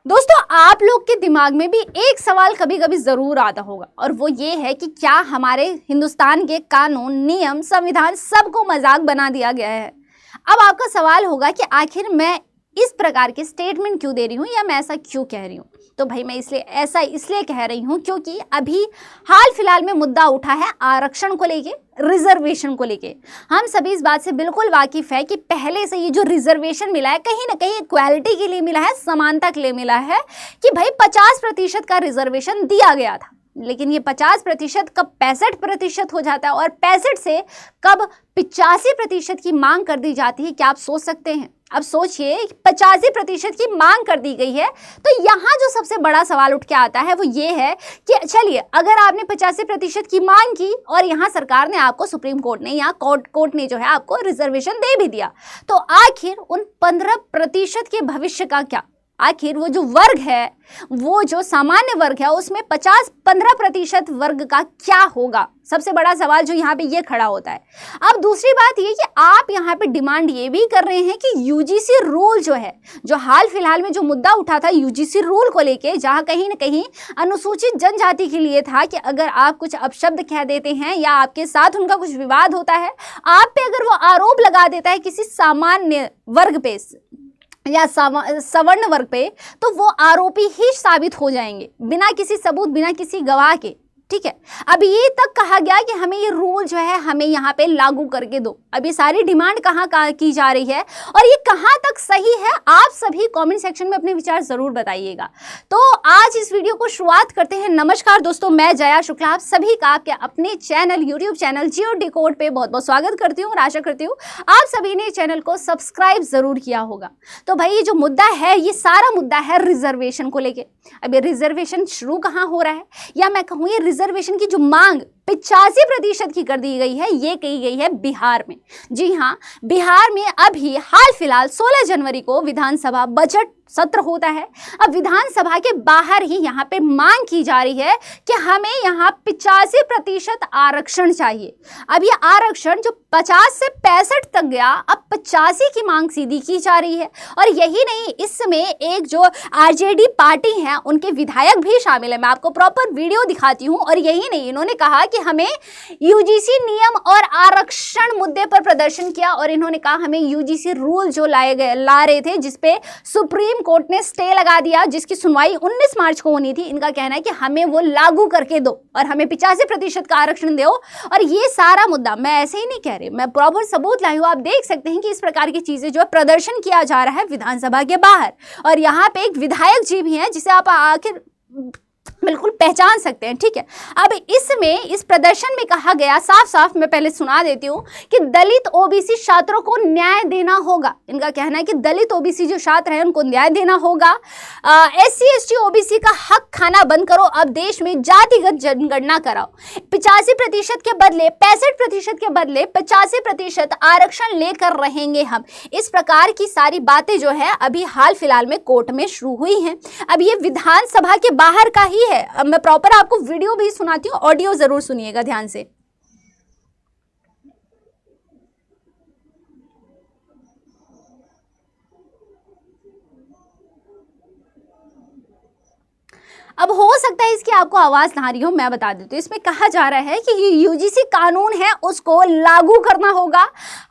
दोस्तों, आप लोग के दिमाग में भी एक सवाल कभी कभी जरूर आता होगा और वो ये है कि क्या हमारे हिंदुस्तान के कानून, नियम, संविधान सबको मजाक बना दिया गया है। अब आपका सवाल होगा कि आखिर मैं इस प्रकार के स्टेटमेंट क्यों दे रही हूँ या मैं ऐसा क्यों कह रही हूँ। तो भाई मैं इसलिए कह रही हूँ क्योंकि अभी हाल फिलहाल में मुद्दा उठा है आरक्षण को लेके, रिजर्वेशन को लेके। हम सभी इस बात से बिल्कुल वाकिफ है कि पहले से ये जो रिजर्वेशन मिला है कहीं ना कहीं इक्वालिटी के लिए मिला है, समानता के लिए मिला है कि भाई 50% का रिजर्वेशन दिया गया था। लेकिन ये 50% कब 65% हो जाता है और 65 से कब 85% की मांग कर दी जाती है, क्या आप सोच सकते हैं। अब सोचिए 85% की मांग कर दी गई है, तो यहाँ जो सबसे बड़ा सवाल उठ के आता है वो ये है कि चलिए अगर आपने 85% की मांग की और यहाँ सरकार ने आपको, सुप्रीम कोर्ट ने या कोर्ट ने जो है आपको रिजर्वेशन दे भी दिया, तो आखिर उन 15% के भविष्य का क्या। आखिर वो जो वर्ग है, वो जो सामान्य वर्ग है, उसमें 15% वर्ग का क्या होगा। सबसे बड़ा सवाल जो यहाँ पे ये खड़ा होता है। अब दूसरी बात ये कि आप यहाँ पे डिमांड ये भी कर रहे हैं कि यूजीसी रूल जो है, जो हाल फिलहाल में जो मुद्दा उठा था यूजीसी रूल को लेके, जहाँ कहीं ना कहीं अनुसूचित जनजाति के लिए था कि अगर आप कुछ अपशब्द कह देते हैं या आपके साथ उनका कुछ विवाद होता है, आप पे अगर वो आरोप लगा देता है किसी सामान्य वर्ग पे या सवर्ण वर्ग पे, तो वो आरोपी ही साबित हो जाएंगे बिना किसी सबूत, बिना किसी गवाह के। ठीक है, अब ये तक कहा गया कि हमें ये रूल जो है हमें यहाँ पे लागू करके दो। अब ये सारी डिमांड कहाँ की जा रही है और ये कहाँ तक सही है, आप सभी कमेंट सेक्शन में अपने विचार जरूर बताइएगा। तो आज इस वीडियो को शुरुआत करते हैं। नमस्कार दोस्तों, मैं जया शुक्ला आप सभी का आपके अपने चैनल, यूट्यूब चैनल जियो डिकोड पे बहुत बहुत स्वागत करती हूँ और आशा करती हूँ आप सभी ने चैनल को सब्सक्राइब जरूर किया होगा। तो भाई ये जो मुद्दा है, ये सारा मुद्दा है रिजर्वेशन को लेके। अब ये रिजर्वेशन शुरू कहाँ हो रहा है, या मैं कहूँ ये रिजर्वेशन की जो मांग 85% की कर दी गई है, ये कही गई है बिहार में। जी हाँ, बिहार में अभी हाल फिलहाल 16 जनवरी को विधानसभा बजट सत्र होता है। अब विधानसभा के बाहर ही यहाँ पे मांग की जा रही है कि हमें यहाँ 85% आरक्षण चाहिए। अब ये आरक्षण जो 50 से 65 तक गया, अब 85 की मांग सीधी की जा रही है। और यही नहीं, इसमें एक जो आरजेडी पार्टी है उनके विधायक भी शामिल है। मैं आपको प्रॉपर वीडियो दिखाती हूँ। और यही नहीं, इन्होंने कहा कि हमें यूजीसी नियम और आरक्षण मुद्दे पर प्रदर्शन किया और इन्होंने कहा हमें यूजीसी रूल जो ला रहे थे, जिसपे सुप्रीम कोर्ट ने स्टे लगा दिया, जिसकी सुनवाई 19 मार्च को होनी थी, इनका कहना है कि हमें वो लागू करके दो और हमें 85% का आरक्षण दो। और ये सारा मुद्दा मैं ऐसे ही नहीं कह रही, मैं प्रॉपर सबूत लाई हूं। आप देख सकते हैं कि इस प्रकार की चीजें जो है प्रदर्शन किया जा रहा है विधानसभा के बाहर। और यहाँ पे एक विधायक जी भी हैं जिसे आप आखिर बिल्कुल पहचान सकते हैं। ठीक है, अब इसमें इस प्रदर्शन में कहा गया साफ साफ, मैं पहले सुना देती हूँ कि दलित ओबीसी छात्रों को न्याय देना होगा। इनका कहना है कि दलित ओबीसी जो छात्र हैं उनको न्याय देना होगा। एससी एसटी ओबीसी का हक खाना बंद करो, अब देश में जातिगत जनगणना कराओ। 85% के बदले 65% के बदले 85% आरक्षण लेकर रहेंगे हम। इस प्रकार की सारी बातें जो है अभी हाल फिलहाल में कोर्ट में शुरू हुई हैं। अब ये विधानसभा के बाहर का ही है। अब मैं प्रॉपर आपको वीडियो भी सुनाती हूँ, ऑडियो जरूर सुनिएगा ध्यान से। अब हो सकता है इसकी आपको आवाज ना आ रही हो, मैं बता देती हूँ। इसमें कहा जा रहा है कि ये यूजीसी कानून है उसको लागू करना होगा,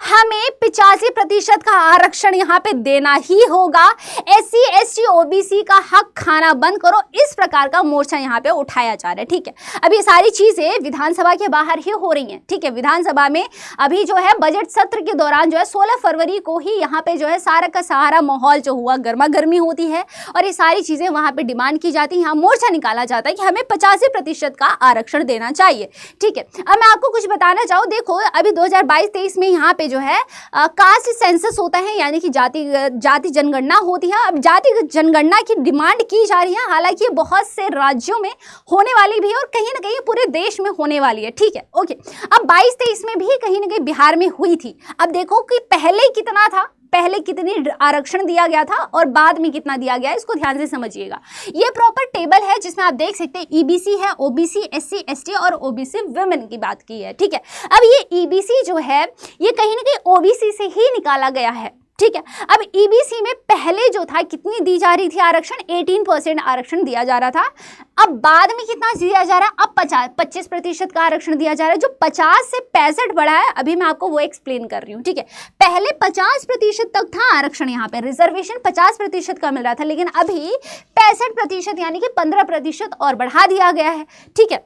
हमें 85% का आरक्षण यहाँ पे देना ही होगा, एससी एसटी ओबीसी का हक खाना बंद करो। इस प्रकार का मोर्चा यहाँ पे उठाया जा रहा है। ठीक है, अब ये सारी चीजें विधानसभा के बाहर ही हो रही हैं। ठीक है, विधानसभा में अभी जो है बजट सत्र के दौरान जो है 16 फरवरी को ही यहाँ पे जो है सारा का सारा माहौल जो हुआ, गर्मा गर्मी होती है और ये सारी चीजें वहां पे डिमांड की जाती है, यहाँ मोर्चा निकाला जाता है कि हमें 85% का आरक्षण देना चाहिए। ठीक है, अब मैं आपको कुछ बताना चाहूँ। देखो अभी 2022-23 में यहाँ पे जो है कास्ट सेंसस होता है, यानी कि जाति जनगणना होती है। अब जाति जनगणना की डिमांड की जा रही है, हालांकि ये बहुत से राज्यों में होने वाली भी है और कहीं ना कहीं पूरे देश में होने वाली है। ठीक है, ओके। अब 22-23 में भी कहीं ना कहीं बिहार में हुई थी। अब देखो कि पहले कितना था, पहले कितनी आरक्षण दिया गया था और बाद में कितना दिया गया, इसको ध्यान से समझिएगा। ये प्रॉपर टेबल है जिसमें आप देख सकते हैं ईबीसी है, ओबीसी, एससी एसटी और ओबीसी वुमेन की बात की है। ठीक है, अब ये ईबीसी जो है ये कहीं ना कहीं ओबीसी से ही निकाला गया है। ठीक है। अब ईबीसी में पहले जो था कितनी दी जा रही थी आरक्षण, 18% आरक्षण दिया जा रहा था। अब बाद में कितना दिया जा रहा है, अब 25% का आरक्षण दिया जा रहा है। जो 50 से 65 बढ़ा है, अभी मैं आपको वो एक्सप्लेन कर रही हूँ, ठीक है। पहले 50% तक था आरक्षण, यहाँ पे रिजर्वेशन 50% का मिल रहा था, लेकिन अभी 65% यानी कि 15% और बढ़ा दिया गया है, ठीक है।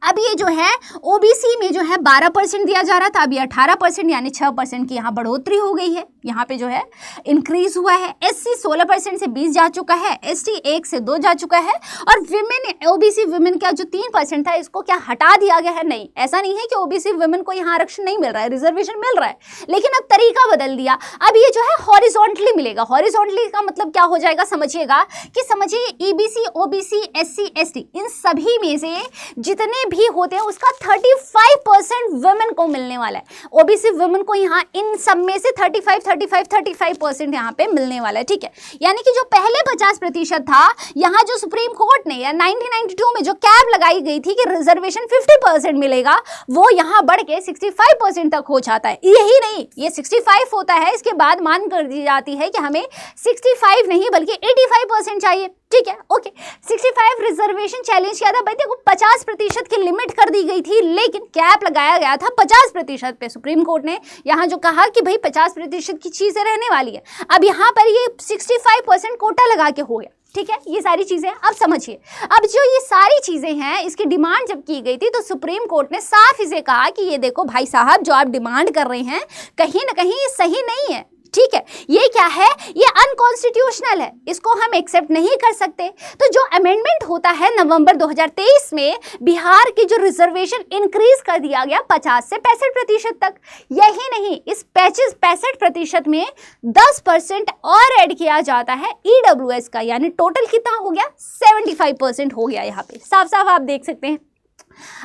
अब ये जो है ओबीसी में जो है 12% दिया जा रहा था, अभी 18% यानी 6% की यहाँ बढ़ोतरी हो गई है, यहाँ पे जो है इंक्रीज हुआ है। एससी 16% से 20 जा चुका है, एसटी 1 से 2 जा चुका है, और विमेन ओबीसी विमेन का जो 3% था इसको क्या हटा दिया गया है? नहीं, ऐसा नहीं है कि ओबीसी विमेन को यहाँ आरक्षण नहीं मिल रहा है, रिजर्वेशन मिल रहा है, लेकिन अब तरीका बदल दिया। अब ये जो है हॉरिजॉन्टली मिलेगा। हॉरिजॉन्टली का मतलब क्या हो जाएगा, समझिएगा कि समझिए ईबीसी, ओबीसी, एससी, एसटी, इन सभी में से जितने भी होते हैं उसका 35% वुमेन को मिलने वाला है। ओबीसी वुमेन को यहाँ इन सब में से 35% यहाँ पे मिलने वाला है, ठीक है। यानी कि जो पहले 50% था, यहाँ जो सुप्रीम कोर्ट ने या 1992 में जो कैप लगाई गई थी कि रिजर्वेशन 50% मिलेगा, वो यहाँ बढ़ के 65% तक हो जाता है। यही नहीं, ये 65 होता है, इसके बाद मान कर दी जाती है कि हमें 65 नहीं बल्कि 85% चाहिए, ठीक है, ओके। 65 रिजर्वेशन चैलेंज किया था भाई, देखो 50% की लिमिट कर दी गई थी, लेकिन कैप लगाया गया था 50% पे। सुप्रीम कोर्ट ने यहाँ जो कहा कि भाई 50% की चीजें रहने वाली है, अब यहाँ पर ये 65% कोटा लगा के हो गया, ठीक है। ये सारी चीजें अब समझिए। अब जो ये सारी चीजें हैं, इसकी डिमांड जब की गई थी तो सुप्रीम कोर्ट ने साफ इसे कहा कि ये देखो भाई साहब, जो आप डिमांड कर रहे हैं कहीं ना कहीं ये सही नहीं है, ठीक है। ये क्या है, ये अनकॉन्स्टिट्यूशनल है, इसको हम एक्सेप्ट नहीं कर सकते। तो जो अमेंडमेंट होता है नवंबर 2023 में, बिहार की जो रिजर्वेशन इंक्रीज कर दिया गया 50 से 65% तक। यही नहीं, इस 65% में 10% और ऐड किया जाता है ईडब्ल्यूएस का, यानी टोटल कितना हो गया, 75% हो गया। यहाँ पे साफ साफ आप देख सकते हैं।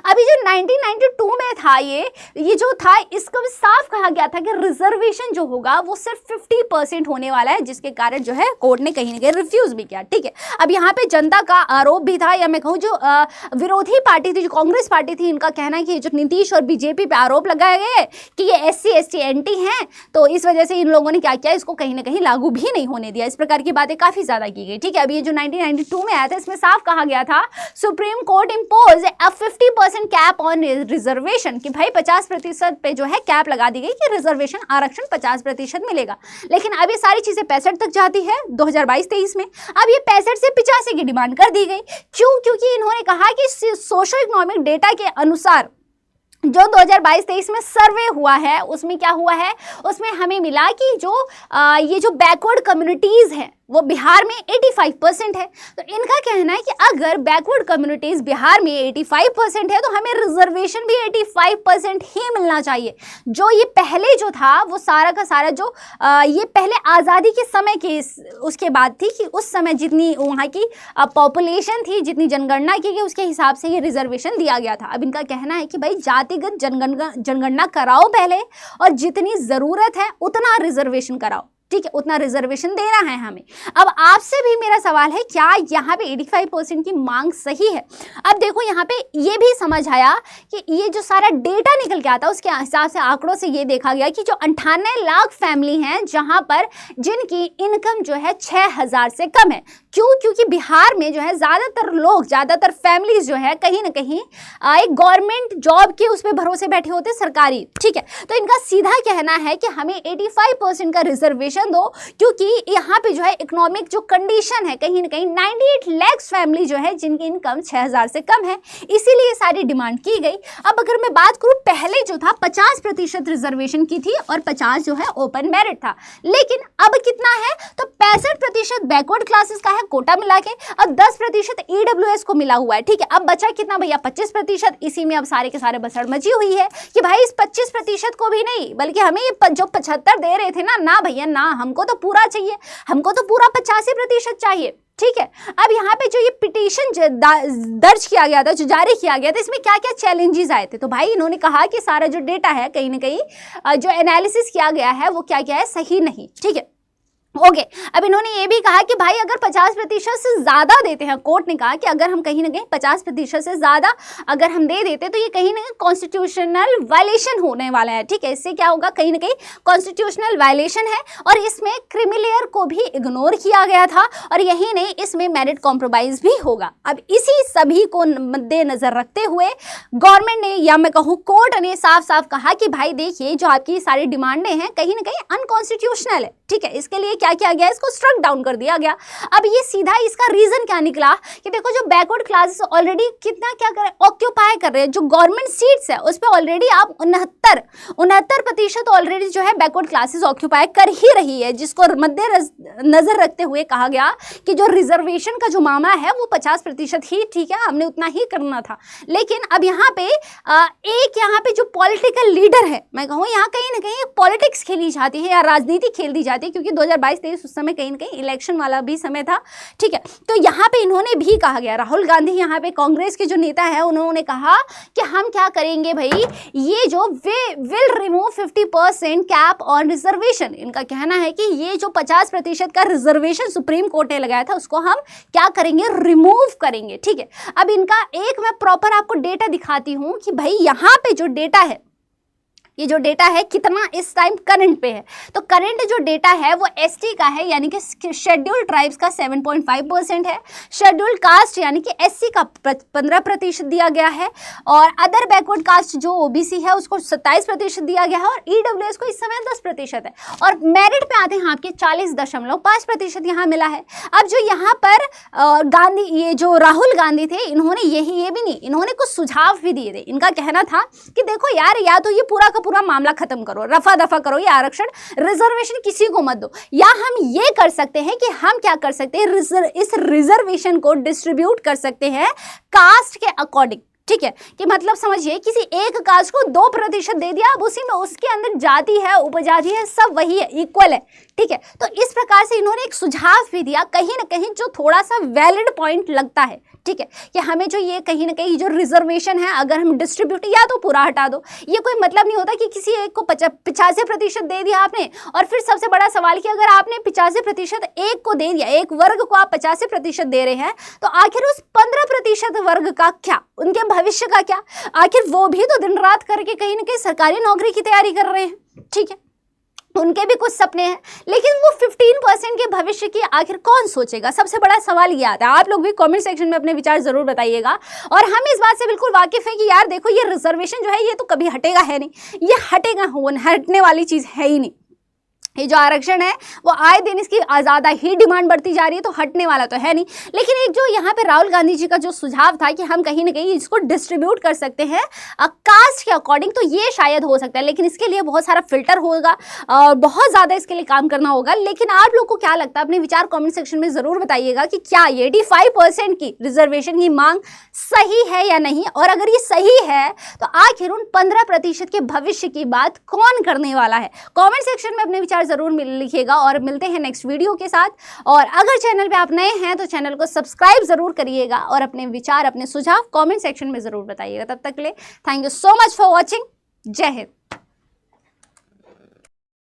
अभी जो 1992 में था, ये जो था, इसको भी साफ कहा गया था कि रिजर्वेशन जो होगा वो सिर्फ 50% होने वाला है, जिसके कारण जो है कोर्ट ने कहीं ना कहीं रिफ्यूज भी किया, ठीक है। अब यहाँ पे जनता का आरोप भी था, या मैं कहूँ जो विरोधी पार्टी थी, जो कांग्रेस पार्टी थी, इनका कहना है कि जो नीतीश और बीजेपी पे आरोप लगाए गए कि ये SC ST एंटी हैं, तो इस वजह से इन लोगों ने क्या किया, इसको कहीं ना कहीं लागू भी नहीं होने दिया। इस प्रकार की बातें काफी ज्यादा की गई, ठीक है। अब ये जो 1992 में आया था, इसमें साफ कहा गया था supreme court impose a 50% cap on reservation, कि भाई 50% पे जो है कैप लगा दी गई कि रिजर्वेशन आरक्षण 50% मिलेगा। लेकिन अब ये सारी चीजें 65 तक जाती है 2022-23 में। अब ये 65 से 85 की डिमांड कर दी गई। क्यों? क्योंकि इन्होंने कहा कि सोशो इकोनॉमिक डेटा के अनुसार जो 2022-23 में सर्वे हुआ है, उसमें क्या हुआ है, उसमें हमें मिला कि जो ये जो बैकवर्ड कम्युनिटीज हैं वो बिहार में 85% है। तो इनका कहना है कि अगर बैकवर्ड कम्युनिटीज बिहार में 85% है, तो हमें रिजर्वेशन भी 85% ही मिलना चाहिए। जो ये पहले जो था वो सारा का सारा जो ये पहले आज़ादी के समय की उसके बाद थी, कि उस समय जितनी वहाँ की पॉपुलेशन थी, जितनी जनगणना की गई, उसके हिसाब से ये रिजर्वेशन दिया गया था। अब इनका कहना है कि भाई जातिगत जनगणना कराओ पहले, और जितनी ज़रूरत है उतना रिजर्वेशन कराओ, ठीक है, उतना रिजर्वेशन देना है हमें। अब आपसे भी मेरा सवाल है, क्या यहाँ पे 85% की मांग सही है? अब देखो यहाँ पे ये भी समझ आया कि ये जो सारा डेटा निकल के आता है, उसके हिसाब से आंकड़ों से ये देखा गया कि जो 98 लाख फैमिली हैं जहाँ पर जिनकी इनकम जो है 6000 से कम है। क्यों? क्योंकि बिहार में जो है ज़्यादातर फैमिलीज जो है कहीं ना कहीं एक गवर्नमेंट जॉब के उस पर भरोसे बैठे होते, सरकारी, ठीक है। तो इनका सीधा कहना है कि हमें 85% का रिजर्वेशन दो, क्योंकि यहाँ पे जो है इकोनॉमिक जो कंडीशन है, कहीं ना कहीं 98 लाख फैमिली जो है जिनकी इनकम 6000 से कम है, इसीलिए सारी डिमांड की गई। अब अगर मैं बात करूँ, पहले जो था 50% रिजर्वेशन की थी और 50 जो है ओपन मेरिट था, लेकिन अब कितना है, तो 65% बैकवर्ड क्लासेस का है कोटा मिला के, अब 10% ईडब्ल्यूएस को मिला हुआ है, ठीक है। अब बचा कितना भैया, 25%। इसी में अब सारे के सारे बसड़ मची हुई है कि भाई इस 25% को भी नहीं, बल्कि हमें ये जो 75 दे रहे थे ना भैया ना, हमको तो पूरा चाहिए, हमको तो पूरा 85% चाहिए, ठीक है। अब यहाँ पे जो ये पिटीशन दर्ज किया गया था, जो जारी किया गया था, इसमें क्या क्या चैलेंजेस आए थे, तो भाई इन्होंने कहा कि सारा जो डेटा है कहीं ना कहीं जो एनालिसिस किया गया है वो क्या क्या है, सही नहीं, ठीक है। ओके अब इन्होंने ये भी कहा कि भाई अगर 50% से ज्यादा देते हैं, कोर्ट ने कहा कि अगर हम कहीं ना कहीं 50% से ज्यादा अगर हम दे देते तो ये कहीं ना कहीं कॉन्स्टिट्यूशनल वायलेशन होने वाला है। ठीक है, इससे क्या होगा, कहीं ना कहीं कॉन्स्टिट्यूशनल वायलेशन है और इसमें क्रिमिलेयर को भी इग्नोर किया गया था और यही नहीं, इसमें मेरिट कॉम्प्रोमाइज भी होगा। अब इसी सभी को मद्देनजर रखते हुए गवर्नमेंट ने या मैं कहूँ कोर्ट ने साफ साफ कहा कि भाई देखिए जो आपकी सारी डिमांडें हैं कहीं ना कहीं अनकॉन्स्टिट्यूशनल है। ठीक है, इसके लिए क्या किया गया, इसको स्ट्रक डाउन कर दिया गया। अब ये सीधा इसका रीजन क्या निकला कि देखो जो बैकवर्ड क्लासेस ऑलरेडी कितना क्या कर रहे हैं, ऑक्यूपाई कर रहे हैं, जो गवर्नमेंट सीट्स है उस पर ऑलरेडी आप 69% ऑलरेडी जो है बैकवर्ड क्लासेस ऑक्यूपाई कर ही रही है, जिसको मद्देनजर रखते हुए कहा गया कि जो रिजर्वेशन का जो मामला है वो 50% ही ठीक है, हमने उतना ही करना था। लेकिन अब यहाँ पे यहाँ पे जो पॉलिटिकल लीडर है, मैं कहूँ यहाँ कहीं ना कहीं पॉलिटिक्स खेली जाती है या राजनीति खेल दी जाती है, क्योंकि 2022-23 उस समय कहीं ना कहीं इलेक्शन वाला भी समय था। ठीक है, तो यहाँ पे इन्होंने भी कहा गया, राहुल गांधी यहाँ पे कांग्रेस के जो नेता है उन्होंने कहा कि हम क्या करेंगे भाई, ये जो will remove 50% cap on reservation. इनका कहना है कि ये जो 50% का रिजर्वेशन सुप्रीम कोर्ट ने लगाया था उसको हम क्या करेंगे, रिमूव करेंगे। ठीक है, अब इनका एक मैं प्रॉपर आपको डेटा दिखाती हूँ कि भाई यहाँ पे जो डेटा है, ये जो डेटा है कितना इस टाइम करंट पे है, तो करंट जो डेटा है वो एसटी का है, यानी कि शेड्यूल्ड ट्राइब्स का 7.5% है, शेड्यूल्ड कास्ट यानी कि एससी का 15% दिया गया है और अदर बैकवर्ड कास्ट जो ओबीसी है उसको 27% दिया गया है और ईडब्ल्यूएस को इस समय 10% है और मेरिट पे आते हैं आपके 40.5% यहाँ मिला है। अब जो यहाँ पर गांधी, ये जो राहुल गांधी थे, इन्होंने ये भी नहीं, इन्होंने कुछ सुझाव भी दिए थे। इनका कहना था कि देखो यार, या तो ये पूरा मामला खत्म करो, रफा दफा करो, ये आरक्षण रिजर्वेशन किसी को मत दो, या हम ये कर सकते हैं कि हम क्या कर सकते हैं, इस रिजर्वेशन को डिस्ट्रीब्यूट कर सकते हैं कास्ट के अकॉर्डिंग। ठीक है, कि मतलब समझिए किसी एक कास्ट को 2% दे दिया, अब उसी में उसके अंदर जाति है, उपजाति है, सब वही है, इक्वल है। ठीक है, तो इस प्रकार से इन्होंने एक सुझाव भी दिया, कहीं ना कहीं जो थोड़ा सा वैलिड पॉइंट लगता है। ठीक है, कि हमें जो ये कहीं ना कहीं जो रिजर्वेशन है अगर हम डिस्ट्रीब्यूट या तो पूरा हटा दो, ये कोई मतलब नहीं होता कि किसी एक को 85% दे दिया आपने और फिर सबसे बड़ा सवाल कि अगर आपने 85% एक को दे दिया, एक वर्ग को आप 85% दे रहे हैं, तो आखिर उस 15% वर्ग का क्या, उनके भविष्य का क्या, आखिर वो भी तो दिन रात करके कहीं ना कहीं सरकारी नौकरी की तैयारी कर रहे हैं। ठीक है, उनके भी कुछ सपने हैं, लेकिन वो 15% के भविष्य की आखिर कौन सोचेगा, सबसे बड़ा सवाल ये आता है। आप लोग भी कमेंट सेक्शन में अपने विचार जरूर बताइएगा और हम इस बात से बिल्कुल वाकिफ है कि यार देखो, ये रिजर्वेशन जो है ये तो कभी हटेगा है नहीं, ये हटने वाली चीज है ही नहीं। ये जो आरक्षण है वो आए दिन इसकी ज़्यादा ही डिमांड बढ़ती जा रही है, तो हटने वाला तो है नहीं। लेकिन एक जो यहाँ पे राहुल गांधी जी का जो सुझाव था कि हम कहीं ना कहीं इसको डिस्ट्रीब्यूट कर सकते हैं कास्ट के अकॉर्डिंग, तो ये शायद हो सकता है, लेकिन इसके लिए बहुत सारा फिल्टर होगा और बहुत ज़्यादा इसके लिए काम करना होगा। लेकिन आप लोग को क्या लगता है, अपने विचार कॉमेंट सेक्शन में ज़रूर बताइएगा कि क्या 85% की रिजर्वेशन की मांग सही है या नहीं, और अगर ये सही है तो आखिर उन 15% के भविष्य की बात कौन करने वाला है। कॉमेंट सेक्शन में अपने विचार जरूर लिखिएगा और मिलते हैं नेक्स्ट वीडियो के साथ। और अगर चैनल पे आप नए हैं तो चैनल को सब्सक्राइब जरूर करिएगा और अपने विचार, अपने सुझाव कमेंट सेक्शन में जरूर बताइएगा। तब तक के लिए thank you so much for watching. जय हिंद।